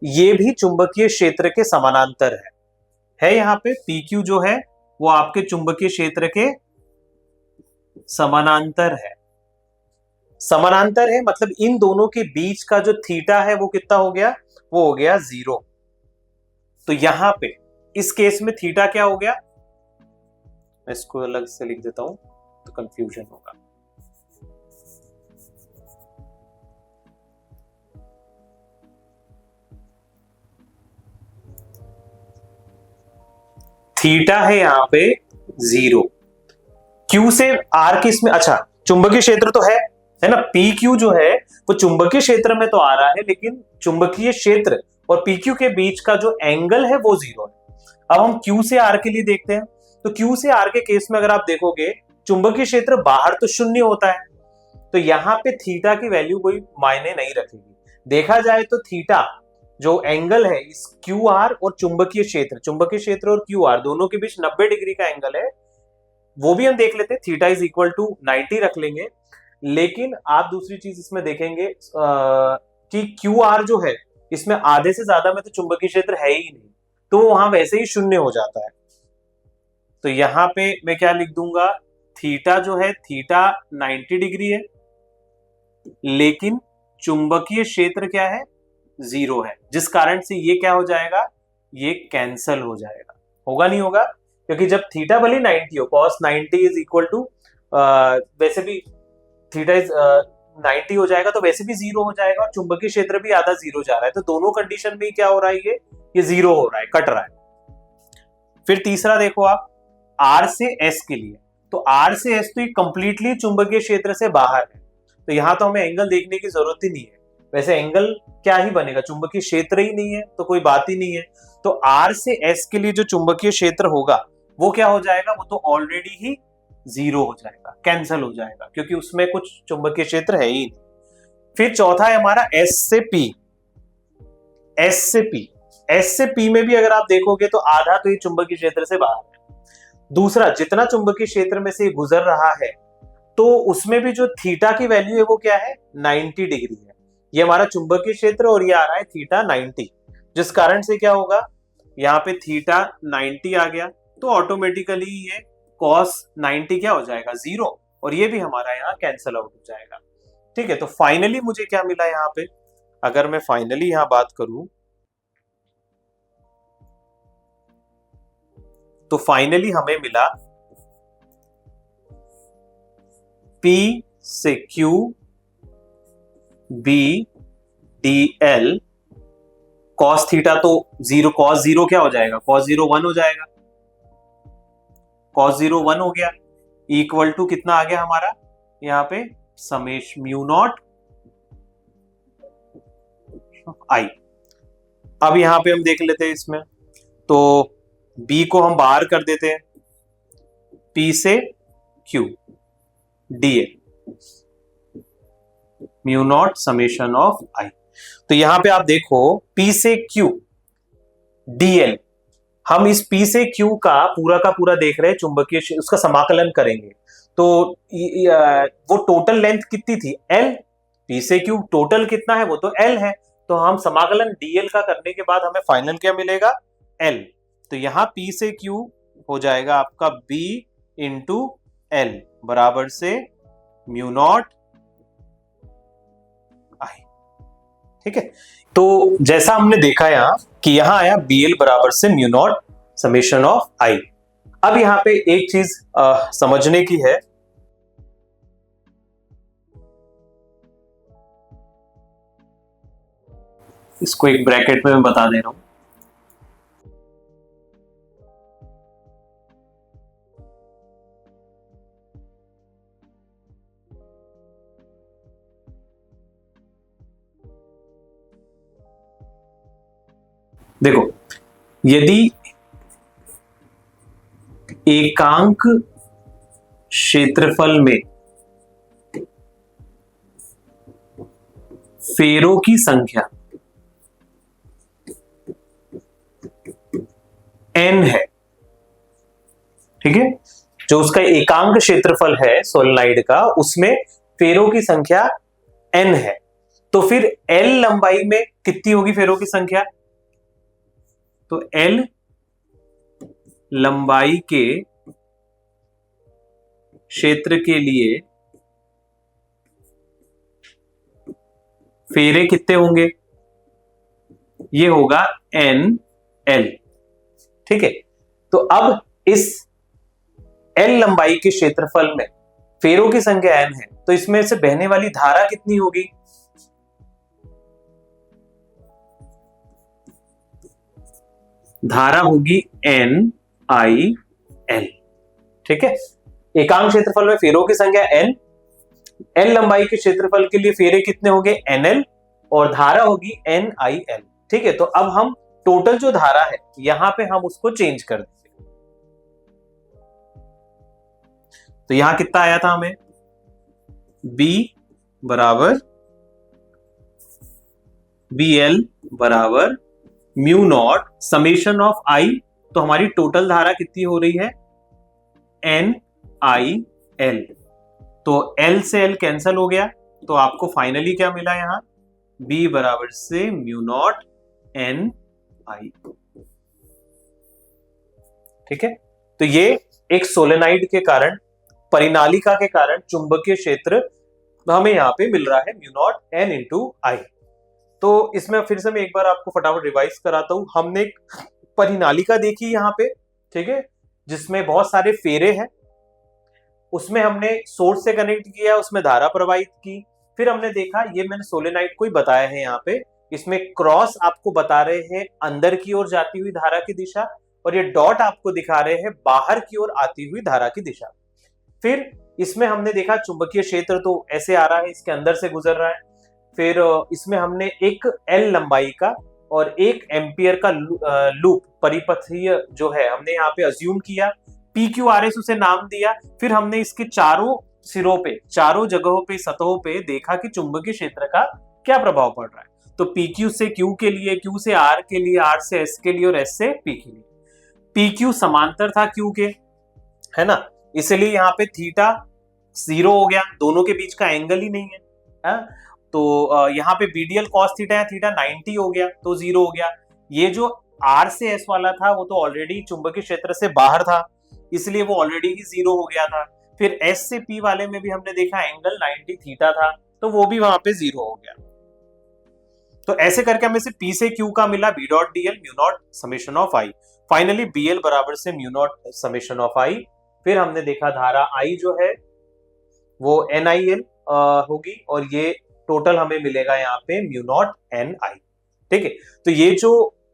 ये भी चुंबकीय क्षेत्र के समानांतर है यहाँ पे। PQ जो है वो आपके चुंबकीय क्षेत्र के समानांतर है। समानांतर है मतलब इन दोनों के बीच का जो थीटा है वो कितना हो गया, वो हो गया 0। तो यहां पे इस केस में थीटा क्या हो गया, मैं इसको अलग से लिख देता हूं तो कंफ्यूजन होगा। थीटा है यहां पे 0, Q से R के इसमें, अच्छा चुंबकीय क्षेत्र तो है ना, PQ जो है वो चुंबकीय क्षेत्र में तो आ रहा है, लेकिन चुंबकीय क्षेत्र और PQ के बीच का जो एंगल है वो 0 है। अब हम Q से R के लिए देखते हैं, तो Q से R के केस में अगर आप देखोगे चुंबकीय क्षेत्र बाहर तो 0 होता है, तो यहां पे थीटा की वैल्यू कोई मायने नहीं रखेगी। देखा जाए तो थीटा जो एंगल है इस QR और चुंबकीय क्षेत्र और QR दोनों के बीच 90 डिग्री का एंगल है, वो भी हम देख लेते हैं, थीटा इज इक्वल टू 90 रख लेंगे। लेकिन आप दूसरी चीज इसमें देखेंगे कि क्यू आर जो है इसमें आधे से ज्यादा में तो चुंबकीय क्षेत्र है ही नहीं, तो वहां वैसे ही शून्य हो जाता है। तो यहां पे मैं क्या लिख दूंगा, थीटा जो है थीटा 90 डिग्री है, लेकिन चुंबकीय क्षेत्र क्या है, 0 है, जिस कारण से ये क्या हो जाएगा, ये कैंसल हो जाएगा। होगा नहीं होगा, क्योंकि जब थीटा भले 90 हो, cos 90 इज इक्वल टू, वैसे भी थीटा इज 90 हो जाएगा तो वैसे भी 0 हो जाएगा, और चुंबकीय क्षेत्र भी आधा 0 जा रहा है, तो दोनों कंडीशन में क्या हो रहा है, ये 0 हो रहा है, कट रहा है। फिर तीसरा देखो आप, R से S के लिए, तो R से S तो ये कंप्लीटली चुंबकीय क्षेत्र से बाहर है, तो यहां तो हमें एंगल देखने की जरूरत ही नहीं है। वैसे एंगल क्या ही बनेगा, चुंबकीय क्षेत्र ही नहीं है तो कोई बात ही नहीं है। तो R से S के लिए जो चुंबकीय क्षेत्र होगा वो क्या हो जाएगा, वो तो ऑलरेडी ही 0 हो जाएगा, कैंसल हो जाएगा, क्योंकि उसमें कुछ चुंबकीय क्षेत्र है ही नहीं। फिर चौथा है हमारा S से P। S से P, S से P में भी अगर आप देखोगे तो आधा तो ये चुंबकीय क्षेत्र से बाहर है। दूसरा, जितना चुंबकीय क्षेत्र में से गुजर रहा है तो उसमें भी जो थीटा की वैल्यू है वो क्या है, 90 डिग्री है। ये हमारा चुंबकीय क्षेत्र और ये आ रहा है थीटा 90, जिस कारण से क्या होगा, यहाँ पे थीटा 90 आ गया, तो ऑटोमेटिकली ये cos 90 क्या हो जाएगा, 0, और ये भी हमारा यहाँ कैंसल आउट हो जाएगा। ठीक है, तो फाइनली मुझे क्या मिला यहाँ पे, अगर मैं फाइनली यहाँ बात करूं तो फाइनली हमें मिला P से Q B DL cos theta, तो 0 cos 0 क्या हो जाएगा, cos 0 1 हो जाएगा, cos 0 1 हो गया, इक्वल टू कितना आ गया हमारा यहाँ पे, समेश म्यू नॉट आई। अब यहां पे हम देख लेते हैं इसमें, तो B को हम बाहर कर देते हैं, P से Q DL mu naught summation of I. तो यहां पे आप देखो P से Q DL, हम इस P से Q का पूरा देख रहे हैं, चुंबकीय उसका समाकलन करेंगे, तो वो टोटल लेंथ कितनी थी, L। P से Q टोटल कितना है, वो तो L है, तो हम समाकलन DL का करने के बाद हमें फाइनल क्या मिलेगा, L। तो यहां P से Q हो जाएगा आपका B इंटू L बराबर से म्यू नॉट आई। ठीक है, तो जैसा हमने देखा यहां कि यहां आया BL बराबर से म्यू नॉट समेशन ऑफ आई। अब यहां पे एक चीज समझने की है, इसको एक ब्रैकेट में मैं बता दे रहा हूं। देखो, यदि एकांक क्षेत्रफल में फेरों की संख्या n है, ठीक है, जो उसका एकांक क्षेत्रफल है सोलेनोइड का, उसमें फेरों की संख्या n है, तो फिर L लंबाई में कितनी होगी फेरों की संख्या, तो L लंबाई के क्षेत्र के लिए फेरे कितने होंगे, ये होगा NL। ठीक है, तो अब इस L लंबाई के क्षेत्रफल में फेरों की संख्या n है, तो इसमें से बहने वाली धारा कितनी होगी, धारा होगी NIL। ठीक है, एकांक क्षेत्रफल में फेरों की संख्या n, L लंबाई के क्षेत्रफल के लिए फेरे कितने होंगे NL, और धारा होगी NIL। ठीक है, तो अब हम टोटल जो धारा है यहां पे हम उसको चेंज कर देंगे, तो यहां कितना आया था हमें, B बराबर BL बराबर mu naught summation of I, तो हमारी टोटल धारा कितनी हो रही है, N आई एल, तो एल से एल कैंसल हो गया, तो आपको फाइनली क्या मिला यहां, बी बराबर से म्यू नॉट एन आई। ठीक है, तो ये एक सोलेनाइड के कारण, परिनालिका के कारण चुंबकीय क्षेत्र हमें यहां पे मिल रहा है म्यू नॉट एन इंटू आई। तो इसमें फिर से मैं एक बार आपको फटाफट रिवाइज कराता हूं। हमने एक परिनालिका देखी यहाँ पे, ठीक है, जिसमें बहुत सारे फेरे हैं, उसमें हमने सोर्स से कनेक्ट किया, उसमें धारा प्रवाहित की। फिर हमने देखा, ये मैंने सोलेनाइड को ही बताया है यहाँ पे, इसमें क्रॉस आपको बता रहे हैं अंदर की ओर जाती हुई धारा की दिशा, और ये डॉट आपको दिखा रहे हैं बाहर की ओर आती हुई धारा की दिशा। फिर इसमें हमने देखा चुंबकीय क्षेत्र तो ऐसे आ रहा है, इसके अंदर से गुजर रहा है। फिर इसमें हमने एक एल लंबाई का और 1 एम्पियर का लूप परिपथीय जो है हमने यहाँ पे अज्यूम किया, PQRS उसे नाम दिया। फिर हमने इसके चारों सिरों पे, चारों जगहों पे, सतहों पे देखा कि चुंबकीय क्षेत्र का क्या प्रभाव पड़ रहा है। तो PQ से Q के लिए, Q से R के लिए, R से S के लिए और S से P के लिए। PQ समांतर था Q के, है ना, इसलिए यहाँ पे थीटा 0 हो गया, दोनों के बीच का एंगल ही नहीं है। तो यहाँ पे BDL cos थीटा है, थीटा 90 हो गया तो 0 हो गया। ये जो R से S वाला था वो तो ऑलरेडी चुंबकीय क्षेत्र से बाहर था, इसलिए वो ऑलरेडी ही 0 हो गया था। फिर S से P वाले में भी हमने देखा एंगल 90 थीटा था, तो वो भी वहां पे 0 हो गया। तो ऐसे करके हमें से P से Q का मिला B dot DL mu naught summation of I। Finally BL बराबर से mu naught summation of I। फिर हमने देखा धारा I जो है वो NIL होगी, और ये टोटल हमें मिलेगा यहाँ पे म्यू नॉट NI। ठीक है, तो ये जो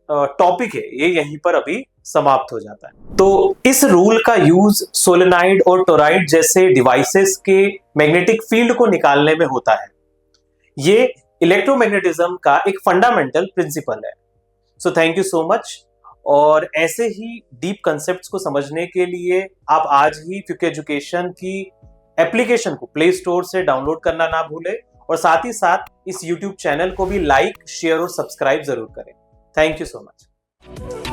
टॉपिक है ये यहीं पर अभी समाप्त हो जाता है। तो इस रूल का यूज सोलेनाइड और टोराइड जैसे डिवाइसेस के मैग्नेटिक फील्ड को निकालने में होता है। ये इलेक्ट्रोमैग्नेटिज्म का एक फंडामेंटल प्रिंसिपल है। So thank you so much. और ऐसे ही डीप कंसेप्ट्स को समझने के लिए आप आज ही क्विक एजुकेशन की एप्लीकेशन को प्ले स्टोर से डाउनलोड करना ना भूलें, और साथ ही साथ इस यूट्यूब चैनल को भी लाइक, शेयर और सब्सक्राइब जरूर करें। Thank you so much.